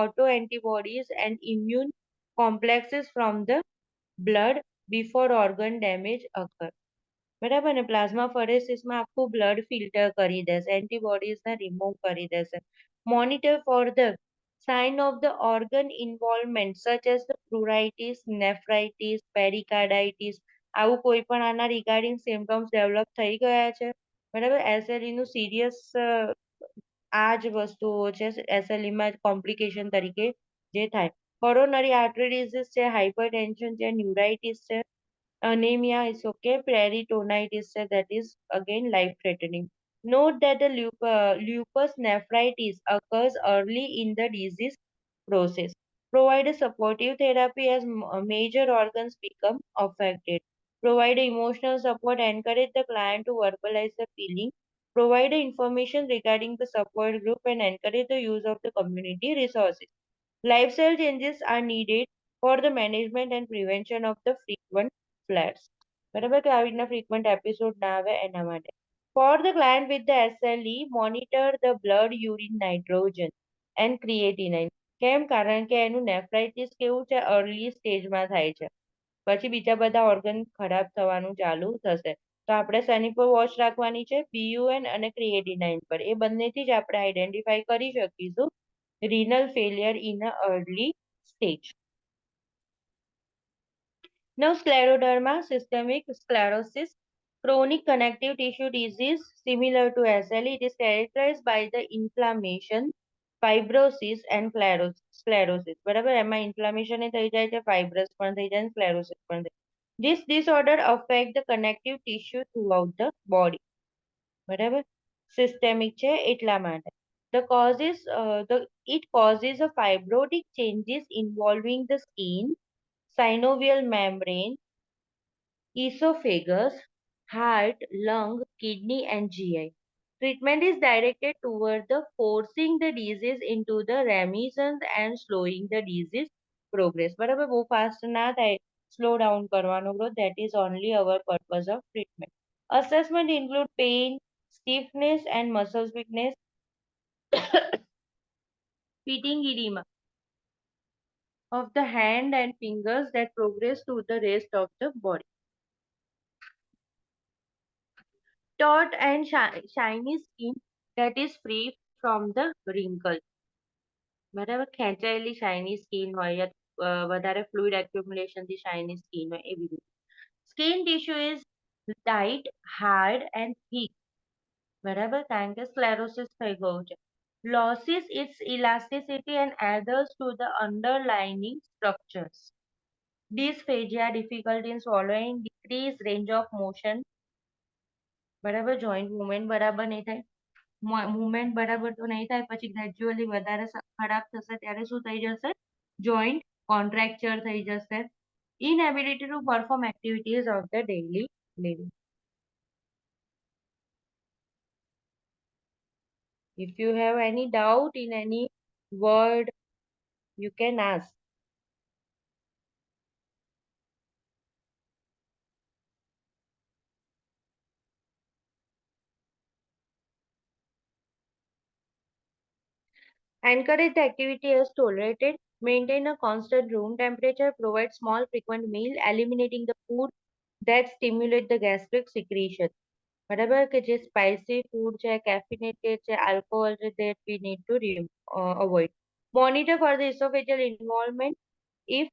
autoantibodies and immune complexes from the blood before organ damage occur. બરાબર ને plasma ફરેસિસમાં આખું blood filter કરી દેશે એન્ટીબોડીઝને remove કરી દેશે monitor for the sign of the organ involvement such as the pruritus, nephritis, pericarditis આવું કોઈ પણ આના રિગાર્ડિંગ સિમ્પટમ્સ ડેવલપ થઈ ગયા છે બરાબર એસએલઈ નું સિરિયસ આ જ વસ્તુઓ છે એસએલઈ માં કોમ્પ્લિકેશન તરીકે જે થાય કોરોનરી આર્ટરી ડિઝીઝ છે હાઇપરટેન્શન છે ન્યુરાઇટિસ છે anemia is okay. Peritonitis, that is again life threatening. Note that the lupus nephritis occurs early in the disease process. Provide a supportive therapy as major organs become affected. Provide emotional support. Encourage the client to verbalize the feeling. Provide information regarding the support group and encourage the use of the community resources. Lifestyle changes are needed for the management and prevention of the frequent flares. બરાબર કે આવી રીતના frequent episode ના આવે એના માટે. For the client with the SLE, monitor the blood urine nitrogen and creatinine. કેમ? કારણ કે એનું nephritis કેવું છે early stage માં થાય છે. પછી બીજા બધા organ ખરાબ થવાનું ચાલુ થશે. તો આપણે શેની પર વોચ રાખવાની છે BUN અને creatinine પર. એ બંનેથી જ આપણે identify કરી શકીશું renal failure in a early stage. Now, scleroderma, systemic sclerosis, chronic connective tissue disease similar to SLE. It is characterized by the inflammation, fibrosis and sclerosis. બરાબર એમાં inflammation એ થઈ જાય છે, fibrous પણ થઈ જાય, sclerosis પણ થઈ જાય. This disorder affect the connective tissue throughout the body. બરાબર, સિસ્ટેમિક છે એટલા માટે. It causes a fibrotic changes involving the skin, synovial membrane, esophagus, heart, lung, kidney, and GI. Treatment is directed toward the forcing the disease into the remission and slowing the disease progress. બરાબર, બહુ fast ના થાય, slow down કરવાનો bro. That is only our purpose of treatment. Assessment include pain, stiffness, and muscle weakness, fitting edema of the hand and fingers that progress to the rest of the body. Taut and shiny skin that is free from the wrinkle. બરાબર, ખેંચાયેલી shiny skin હોય યા વધારે fluid accumulation થી shiny skin હોય એવી રીતે. Skin tissue is tight, hard and thick. બરાબર, કારણ કે સ્ક્લેરોસિસ થઈ ગયું છે. Losses its elasticity and adheres to the underlying structures. Dysphagia, difficulty in swallowing, decreased range of motion. બરાબર, જોઈન્ટ મુવમેન્ટ બરાબર નહીં થાય. મુવમેન્ટ બરાબર તો નહીં થાય, પછી ગ્રેજ્યુઅલી વધારે ખરાબ થશે ત્યારે શું થઈ જશે? જોઈન્ટ કોન્ટ્રેક્ચર થઈ જશે. Inability to perform activities of the daily living. If you have any doubt in any word, you can ask. Encourage the activity as tolerated. Maintain a constant room temperature. Provide small frequent meal, eliminating the food that stimulate the gastric secretion. બરાબર, કે જે spicy food છે, કેફિનેટેડ છે, alcohol છે, that we need to avoid. Monitor for the esophageal involvement. If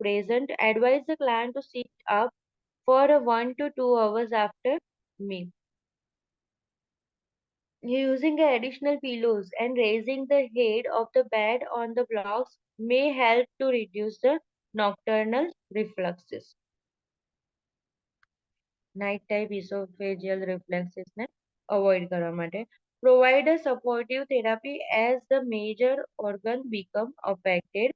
present, advise the client to sit up for 1 to 2 hours after meal. Using additional pillows and raising the head of the bed on the blocks may help to reduce the nocturnal refluxes. Night type esophageal refluxes ને avoid કરવા માટે. Provide a supportive therapy as the major organ become affected.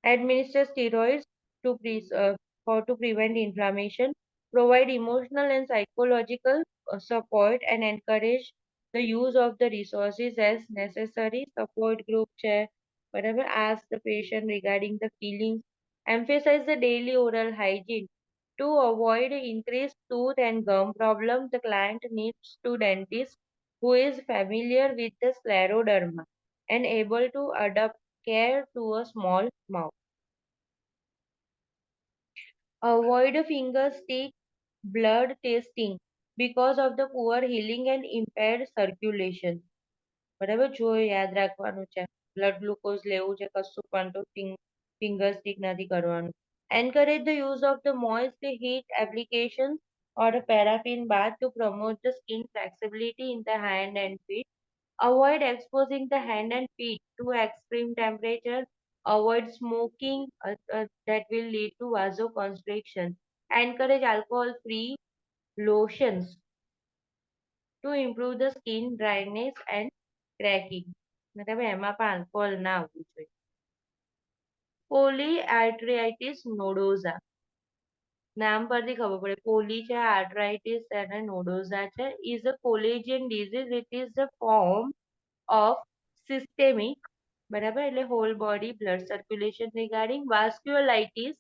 Administer steroids to prevent inflammation. Provide emotional and psychological support and encourage the use of the resources as necessary. Support group છે, બરાબર. Ask the patient regarding the feelings. Emphasize the daily oral hygiene. To avoid increased tooth and gum problem, the client needs to dentist who is familiar with the scleroderma and able to adapt care to a small mouth. Avoid finger stick blood testing because of the poor healing and impaired circulation. બરાબર, જો યાદ રાખવાનું છે, blood glucose લેવું છે કશું પણ તો ફિંગર સ્ટિક નથી કરવાનું. Encourage the use of the moist heat application or a paraffin bath to promote the skin flexibility in the hand and feet. Avoid exposing the hand and feet to extreme temperature. Avoid smoking that will lead to vasoconstriction. Encourage alcohol-free lotions to improve the skin dryness and cracking. મતલબ એમાં પણ alcohol ના આવવું જોઈએ. Polyarteritis nodosa. નામ પરથી ખબર પડે, પોલી છે, આર્થરાઇટિસ અને નોડોઝા છે. Is a collagen disease. It is the form of systemic, બરાબર, એટલે whole body blood circulation regarding vasculitis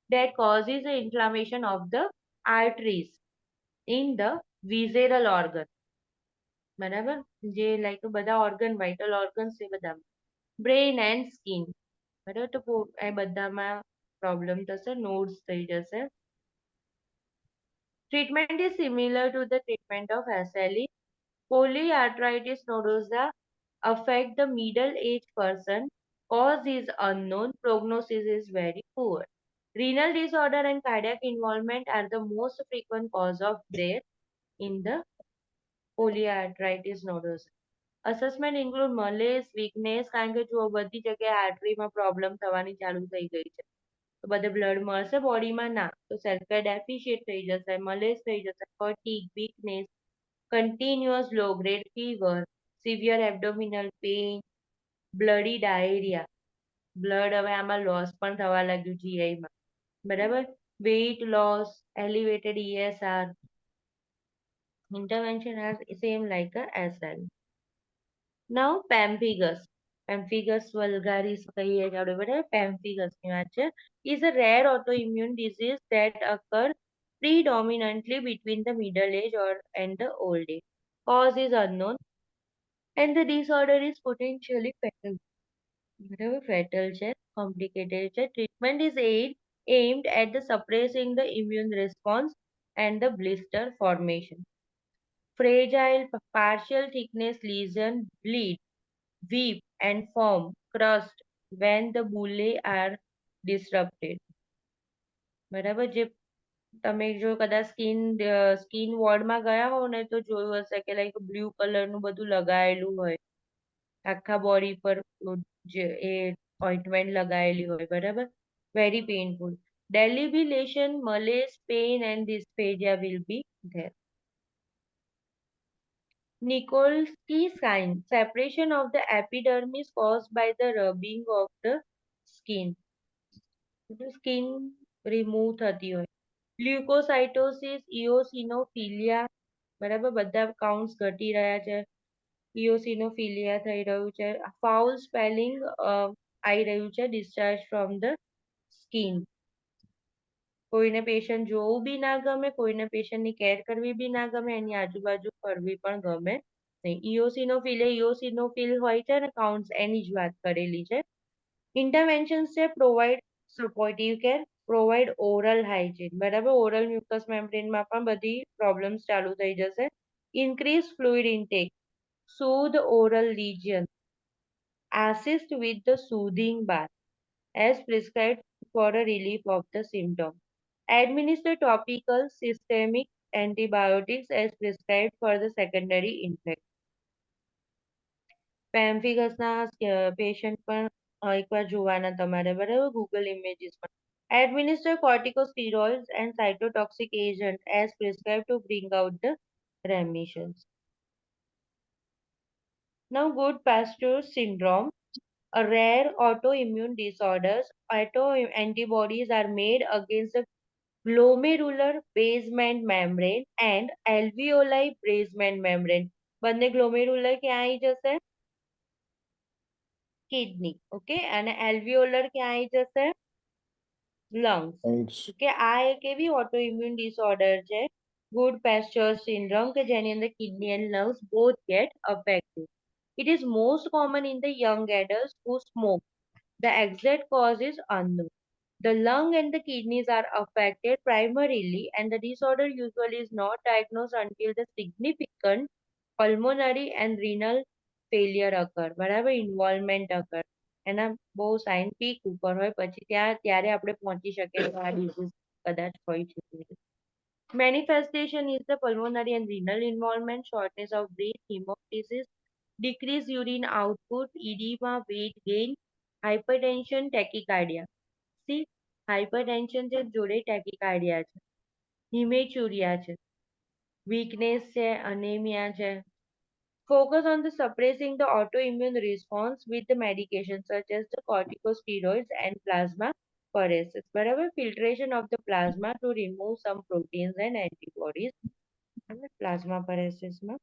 that causes the inflammation of the arteries in the visceral organ. બરાબર, જે લાઈક બધા ઓર્ગન, વાઇટલ ઓર્ગન્સ એ બધા, brain and skin. બરાબર, તો એ બધામાં problem થશે, નોડ્સ થઈ જશે. Treatment is similar to the treatment of SLE. Polyarteritis nodosa affect the middle-aged person. Cause is unknown. Prognosis is very poor. Renal disorder and cardiac involvement are the most frequent cause of death in the polyarteritis nodosa. Assessment include malaise, weakness, કારણ કે જો બધી જગ્યાએ આર્ટરીમાં problem થવાની ચાલુ થઈ ગઈ છે, તો બધે બ્લડ મળશે બોડીમાં ના, તો સેલ્ફ ડેફિશિયટ થઈ જશે, મલેજ થઈ જશે, fatigue, weakness, continuous low-grade fever, severe abdominal pain, bloody diarrhea. Blood હવે આમાં લોસ પણ થવા લાગ્યું જીઆઈમાં. બરાબર. Weight loss, elevated ESR. Intervention has same like a SL. Now pemphigus. Pemphigus vulgaris કહીએ છીએ આપણે બરાબર. Pemphigus ની વાત છે. Is a rare autoimmune disease that occur predominantly between the middle age and the old age. Cause is unknown and the disorder is potentially fatal. બરાબર fatal છે, complicated છે. Treatment is aimed at the suppressing the immune response and the blister formation. Fragile, partial thickness lesion bleed, weep and form crust when the bullae are disrupted. બરાબર. જે તમે જો કદાચ skin વોર્ડમાં ગયા હો ને તો જોયું હશે કે લાઈક બ્લુ કલરનું બધું લગાયેલું હોય આખા બોડી પર જે એ ઓઇન્ટમેન્ટ લગાવેલી હોય બરાબર. Very painful. Debilation, malaise, pain and dysphagia will be there. Nikolsky sign. Separation of the epidermis caused by the rubbing of the skin. Skin remove થતી હોય. લ્યુકોસાઇટોસિસ, ઇઓસિનોફિલિયા બરાબર. બધા કાઉન્ટ્સ ઘટી રહ્યા છે. ઇઓસિનોફિલિયા થઈ રહ્યું છે. ફાઉલ સ્પેલિંગ આવી રહ્યું છે. Discharge from the skin. કોઈને પેશન્ટ જોવું બી ના ગમે, કોઈને પેશન્ટની કેર કરવી બી ના ગમે, એની આજુબાજુ ફરવી પણ ગમે નહીં. ઇઓસિનોફિલ હોય છે ને કાઉન્ટ્સ, એની જ વાત કરેલી છે. ઇન્ટરવેન્શન્સ છે provide supportive care, provide oral hygiene બરાબર. ઓરલ મ્યુકસ મેમ્બ્રેનમાં પણ બધી પ્રોબ્લેમ્સ ચાલુ થઈ જશે. Increase fluid intake, soothe oral lesions, assist with the soothing bath as prescribed for a relief of the symptom. Administer topical systemic antibiotics as prescribed for the secondary infection. પેમ્ફિગસના patient પણ એકવાર જોવાના તમારે બરાબર Google ઇમેજીસમાં. Administer corticosteroids and cytotoxic agent as prescribed to bring out the remissions. Now, good Pasteur syndrome, a rare autoimmune disorders. Autoantibodies are made against the glomerular basement membrane and alveoli basement membrane. બંને ગ્લોમેરુલર ક્યાં આવી જશે? Kidney. Okay. અને alveolar ક્યાં આવી જશે? Lungs. Thanks. કે આ એક એવી ઓટોઇમ્યુન ડિસઓર્ડર છે ગુડ પેસ્ચર સિન્ડ્રોમ કે જેની અંદર kidney and lungs both get affected. It is most common in the young adults who smoke. The exact cause is unknown. The lung and the kidneys are affected primarily, and the disorder usually is not diagnosed until the significant pulmonary and renal failure occur. બરાબર. Involvement occur. એના બહુ sign peak ઉપર હોય પછી ત્યારે આપણે પહોંચી શકીએ તો આ ડિઝીઝ કદાચ હોઈ શકે. Manifestation is the pulmonary and renal involvement, shortness of breath, hemoptysis, decreased urine output, edema, weight gain, hypertension, tachycardia. See, hypertension છે જોડે tachycardia છે, hematuria છે, weakness છે, anemia છે. Focus on the suppressing the autoimmune response with the medication such as the corticosteroids and plasma pheresis. બરાબર. Filtration of the plasma to remove some proteins and antibodies. Plasma પરેસિસમાં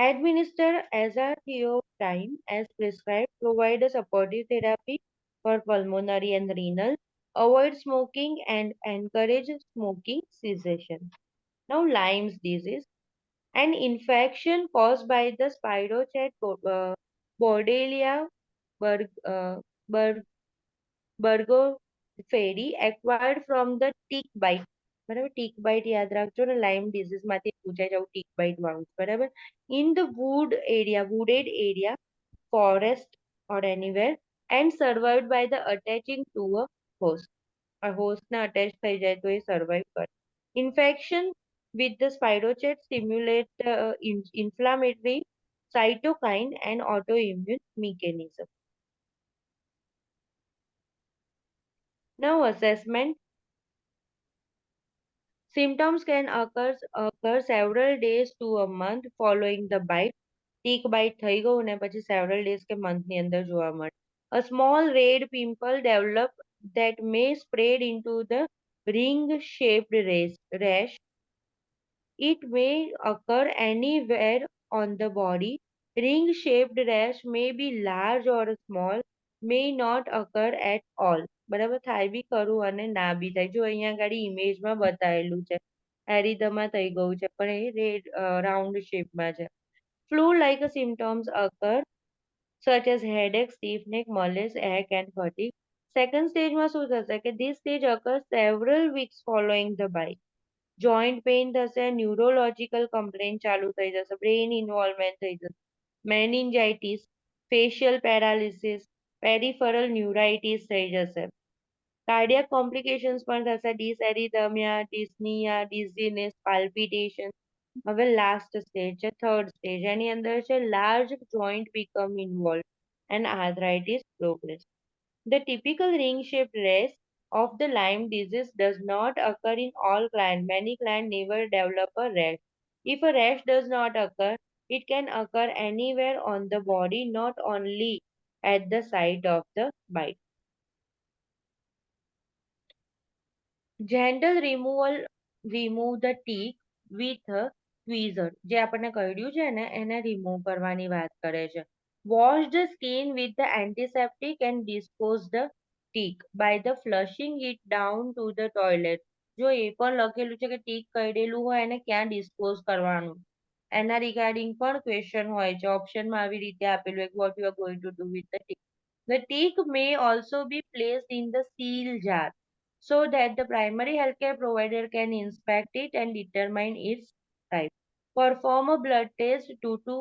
administer azathioprine as prescribed, provide a supportive therapy for pulmonary and renal, avoid smoking and encourage smoking cessation. Now, Lyme's disease, an infection caused by the Spirochet Borrelia burgdorferi acquired from the tick bite. બરાબર. Tick byte યાદ રાખજો ને, લાઇમ disease માંથી પૂછાય જવું tick byte વાળું. બરાબર. In the wooded area, forest or anywhere and survived by the attaching to a host. આ હોસ્ટને અટેચ થઈ જાય તો એ સર્વાઈવ કરે. Infection with the spirochete stimulate the inflammatory cytokine and autoimmune mechanism. Now, assessment. Symptoms can occur several days to a month following the bite. Tick bite થઈ ગયું ને પછી several days કે month ની અંદર જોવા મળે. A small red pimple develop that may spread into the ring-shaped rash. It may occur anywhere on the body. Ring-shaped rash may be large or small, may not occur at all. બરાબર થાય બી ખરું અને ના બી થાય. જો અહીંયા આગળ ઇમેજમાં બતાવેલું છે. એરિથમા થઈ ગયું છે પણ એ રેડ રાઉન્ડ શેપમાં છે. Flu-like symptoms occur such as headache, stiff neck, malaise, ache and fatigue. Second stage માં શું થશે કે this stage occurs several weeks following the bite. Joint pain થશે, ન્યુરોલોજીકલ કમ્પ્લેન ચાલુ થઈ જશે, બ્રેઇન ઇન્વોલ્વમેન્ટ થઈ જશે, મેનિન્જાઇટિસ, ફેશિયલ પેરાલિસિસ, પેરિફરલ ન્યુરાઇટિસ થઈ જશે, કાર્ડિયાક કોમ્પ્લિકેશન્સ પણ થશે, ડિસએરિથમિયા, ડિસ્નિયા, ડિઝીનેસ, પાલ્પિટેશન. હવે લાસ્ટ સ્ટેજ છે થર્ડ સ્ટેજ, એની અંદર છે large joint become involve and arthritis progress. The typical ring-shaped rash of the Lyme disease does not occur in all clients. Many clients never develop a rash. If a rash does not occur, it can occur anywhere on the body, not only at the site of the bite. Gentle removal, remove the tick with a tweezer. જે આપણને કહ્યું છે ને એને remove કરવાની વાત કરે છે. Wash the skin with the antiseptic and dispose the tick by the flushing it down to the toilet. જો એ પણ લખેલું છે કે ટીક કરેલું હોય એને ક્યાં ડિસ્પોઝ કરવાનું એના રિગાર્ડિંગ પણ ક્વેશ્ચન હોય છે. ઓપ્શનમાં આવી રીતે આપેલું એક what you are going to do with the tick. The tick may also be placed in the seal jar so that the primary healthcare provider can inspect it and determine its type. Perform a blood test 2 to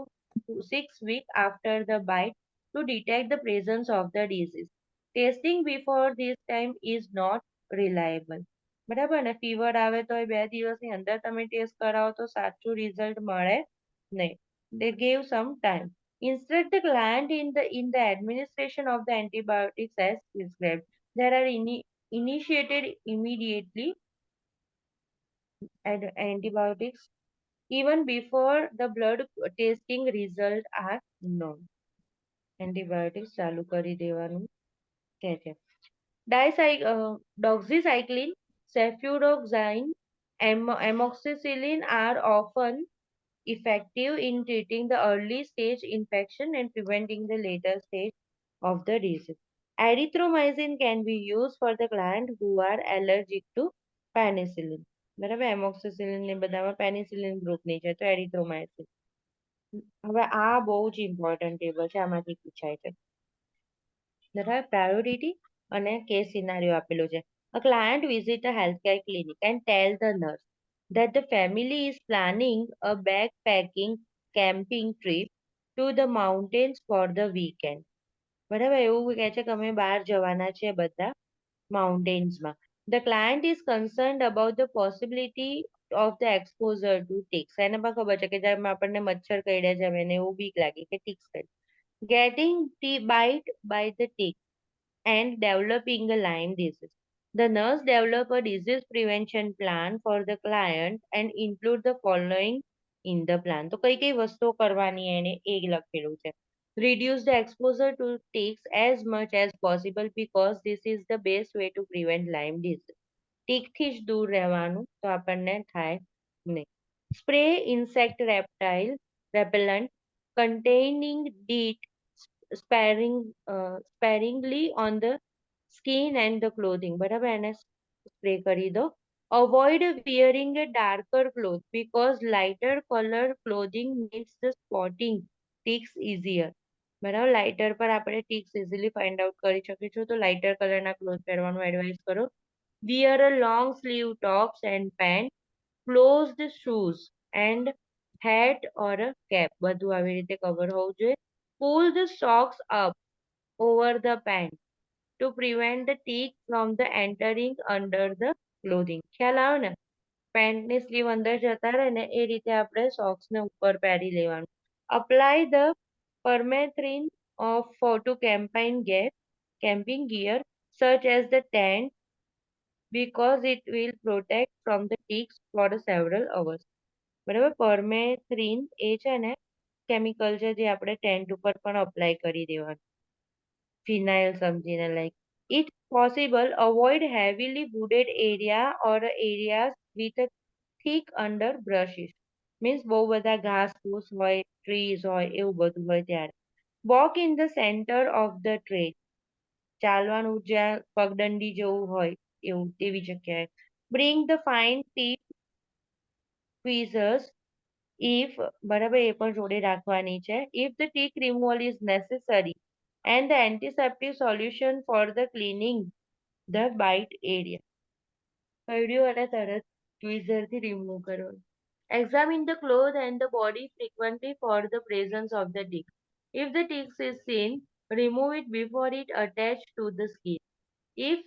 6 weeks after the bite to detect the presence of the disease. Testing before this time is not reliable. બરાબર ને fever આવે તો 2 દિવસની અંદર તમે test કરાવો તો સાચું રિઝલ્ટ મળે નહીં. They gave some time. Instruct the client in the administration of the antibiotics as prescribed. There are initiated immediately and antibiotics even before the blood testing results are known. Antibiotics ચાલુ કરી દેવાનું કે છે. Doxycycline, cefuroxime, amoxicillin are often effective in treating the early stage infection and preventing the later stage of the disease. Erythromycin can be used for the client who are allergic to penicillin. બરાબર એમોક્સિસિલિન ને બધામાં penicillin ગ્રુપની છે તો એરિથ્રોમાઇસિન. હવે આ બહુ જ ઇમ્પોર્ટન્ટ ટેબલ છે આમાંથી પૂછાય છે. બરાબર પ્રાયોરિટી અને કેસ સિનારીઓ આપેલો છે. A client visit a healthcare clinic and tell the nurse that the family is planning a backpacking camping trip to the mountains for the weekend. બરાબર એવું કહે છે કે અમે બહાર જવાના છે બધા માઉન્ટેન્સમાં. The client is concerned about the possibility of the exposure to ticks. એને પણ ખબર છે કે જેમ આપણને મચ્છર કરડ્યા છે એને એવું બીક લાગે કે ticks કરડે. Getting bite by the tick and developing a Lyme disease. The nurse develop a disease prevention plan for the client and include the following in the plan. તો કઈ કઈ વસ્તુઓ કરવાની એને એ લખેલું છે. Reduce the exposure to ticks as much as possible because this is the best way to prevent Lyme disease. ટીકથી જ દૂર રહેવાનું તો આપણને થાય નહીં. Spray insect reptile repellent containing DEET sparingly on the skin and the clothing. બરાબર એને spray કરી દો. Avoid wearing a darker cloth because lighter color clothing makes the spotting ticks easier. બરાબર લાઇટર પર આપણે ટિક્સ ઇઝીલી ફાઇન્ડ આઉટ કરી શકીશું તો લાઇટર કલરના ક્લોથ પહેરવાનું એડવાઇસ કરો. Wear a long sleeve tops and pant, closed shoes and hat or a cap. બધું આવી રીતે કવર હોવું જોઈએ. Pull the socks up over the pant to prevent the tick from the entering under the clothing. ખ્યાલ આવે ને પેન્ટની slew અંદર જતા રહે ને એ રીતે આપણે સોક્સ ને ઉપર પહેરી લેવાનું. Apply the permethrin of to camping gear such as the tent, because it will protect from the ticks for several hours. બરાબર. પરમેથ્રિન એ છે ને કેમિકલ છે જે આપણે ટેન્ટ ઉપર પણ અપ્લાય કરી દેવાનું. ફિનાઇલ સમજીને like. If possible, avoid heavily wooded area or areas with a thick underbrushes. Means બહુ બધા ઘાસ ફૂસ હોય, ટ્રીઝ હોય, એવું બધું હોય ત્યારે. Walk in the center of the trail. ચાલવાનું જ્યાં પગદંડી જેવું હોય એવું તેવી જગ્યાએ. Bring the fine tip tweezers if બરાબર એ પણ જોડે રાખવાની છે. If the tick removal is necessary and the antiseptic solution for the cleaning the bite area. કડ્યું અને તરત tweezerથી remove કરવાનું. Examine the clothes and the body frequently for the presence of the tick. If the tick is seen, remove it before it attaches to the skin. If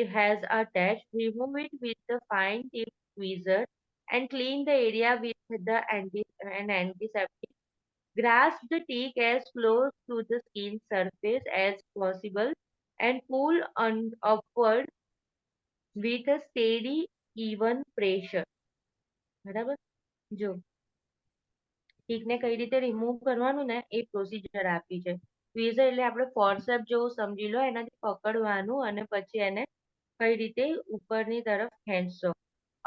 it has attached, remove it with the fine tip tweezer and clean the area with an antiseptic. Grasp the tick as close to the skin surface as possible and pull upward with a steady, even pressure. બરાબર. જો ટીકને કઈ રીતે remove કરવાનું ને એ procedure આપી છે. Tweezer એટલે આપણે ફોર્સેપ જેવું સમજી લો, એનાથી પકડવાનું અને પછી એને કઈ રીતે ઉપરની તરફ ખેંચશો.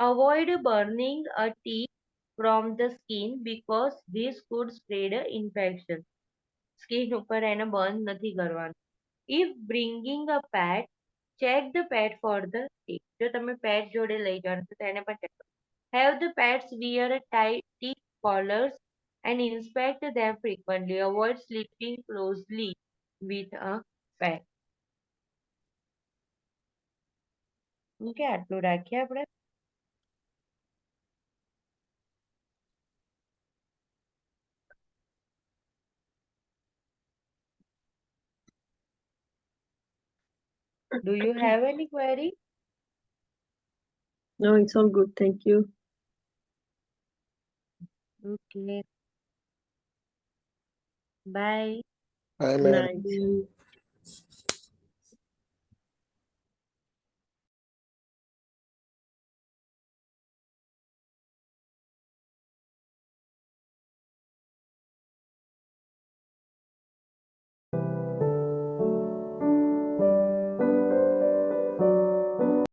Avoid burning a tick from the skin because this could spread infection. Skin ઉપર એને બર્ન નથી કરવાનું. If bringing a pet, check the pet for the tick. જો તમે પેટ જોડે લઈ જવાનું તો તેને પણ ચેક કરો. Have the pets wear a tight collars and inspect them frequently. Avoid sleeping closely with a pet. Okay, આટલું રાખીએ આપણે. Do you have any query? No, it's all good. Thank you. Okay. Bye. Hi, Good ma'am. night.